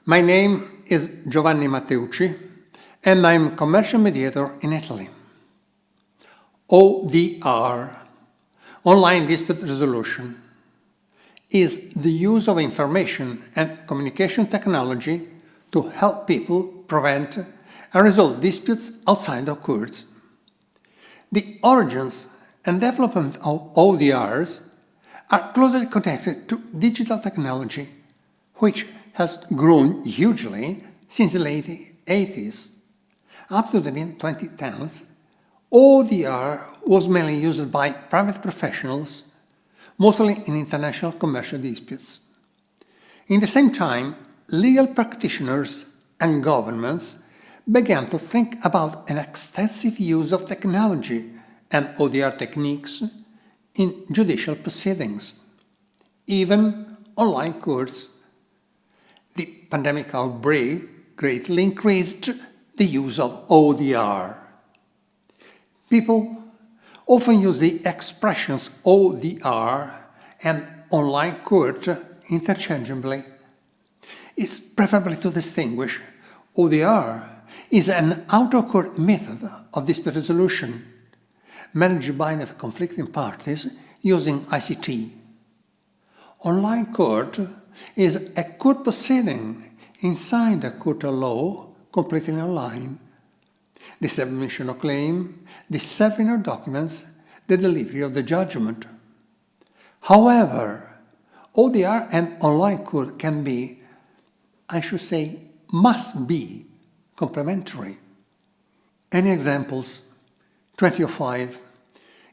My name is Giovanni Matteucci, and I'm commercial mediator in Italy. ODR, Online Dispute Resolution, is the use of information and communication technology to help people prevent and resolve disputes outside of courts. The origins and development of ODRs are closely connected to digital technology, which has grown hugely since the late 80s. Up to the mid-2010s, ODR was mainly used by private professionals, mostly in international commercial disputes. In the same time, legal practitioners and governments began to think about an extensive use of technology and ODR techniques in judicial proceedings, even online courts. The pandemic outbreak greatly increased the use of ODR. People often use the expressions ODR and online court interchangeably. It's preferable to distinguish ODR is an out-of-court method of dispute resolution managed by the conflicting parties using ICT. Online court is a court proceeding inside a court of law completely online. The submission of claim, the serving of documents, the delivery of the judgment. However, ODR and online court can be, must be, complementary. Any examples? 2005,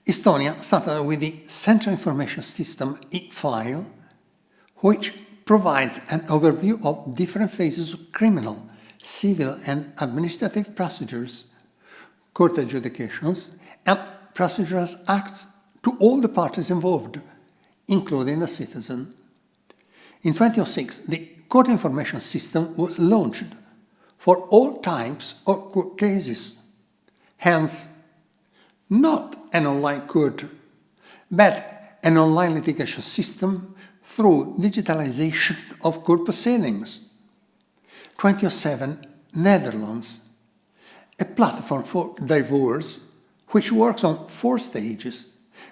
Estonia started with the Central Information System e-file, which provides an overview of different phases of criminal, civil and administrative procedures, court adjudications, and procedural acts to all the parties involved, including the citizen. In 2006, the Court Information System was launched for all types of court cases. Hence, not an online court, but an online litigation system through digitalization of court proceedings. 2007, Netherlands, a platform for divorce which works on 4 stages: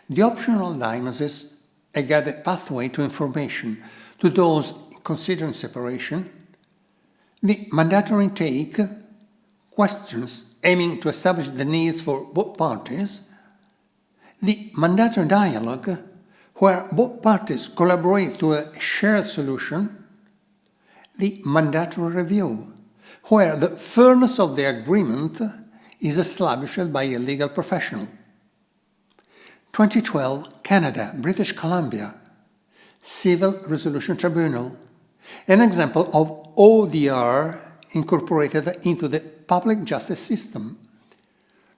the optional diagnosis, a guided pathway to information to those considering separation, the mandatory intake, questions aiming to establish the needs for both parties, the mandatory dialogue, where both parties collaborate to a shared solution, the mandatory review, where the fairness of the agreement is established by a legal professional. 2012, Canada, British Columbia, Civil Resolution Tribunal, an example of ODR incorporated into the public justice system.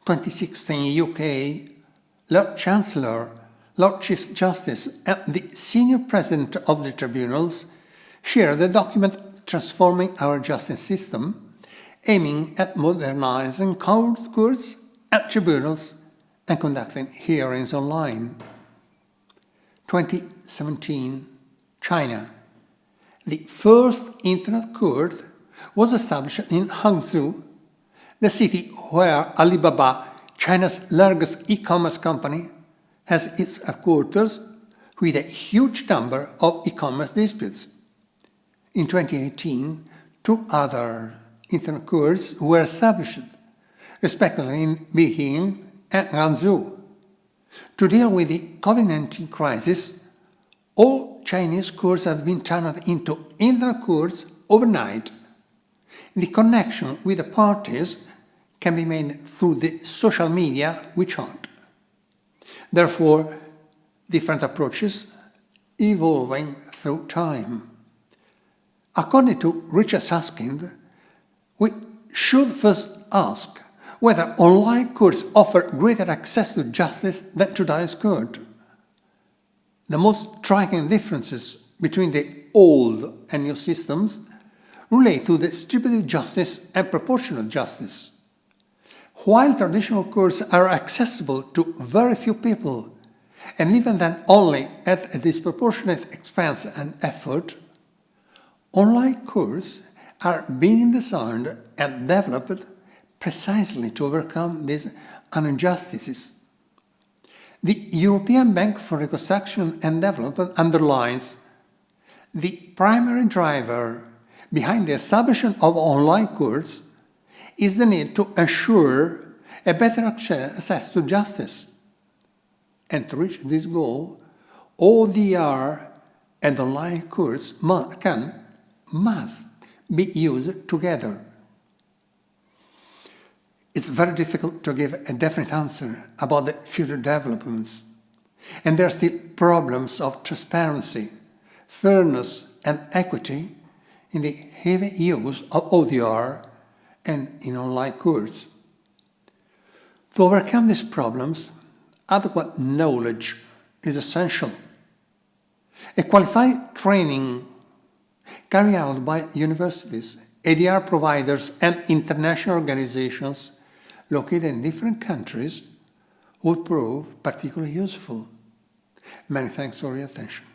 2016, UK, Lord Chancellor, Lord Chief Justice, and the Senior President of the tribunals share the document Transforming Our Justice System, aiming at modernizing courts and tribunals and conducting hearings online. 2017, China. The first Internet court was established in Hangzhou, the city where Alibaba, China's largest e-commerce company, has its headquarters, with a huge number of e-commerce disputes. In 2018, 2 other Internet courts were established, respectively in Beijing and Hangzhou. To deal with the COVID-19 crisis, all Chinese courts have been turned into Internet courts overnight. The connection with the parties can be made through the social media WeChat. Therefore, different approaches evolving through time. According to Richard Susskind, we should first ask whether online courts offer greater access to justice than today's court. The most striking differences between the old and new systems relate to distributive justice and proportional justice. While traditional courts are accessible to very few people, and even then only at a disproportionate expense and effort, online courts are being designed and developed precisely to overcome these injustices. The European Bank for Reconstruction and Development underlines the primary driver behind the establishment of online courts is the need to ensure a better access to justice. And to reach this goal, ODR and online courts must be used together. It's very difficult to give a definite answer about the future developments, and there are still problems of transparency, fairness and equity in the heavy use of ODR and in online courts. To overcome these problems, adequate knowledge is essential. A qualified training carried out by universities, ADR providers and international organizations located in different countries would prove particularly useful. Many thanks for your attention.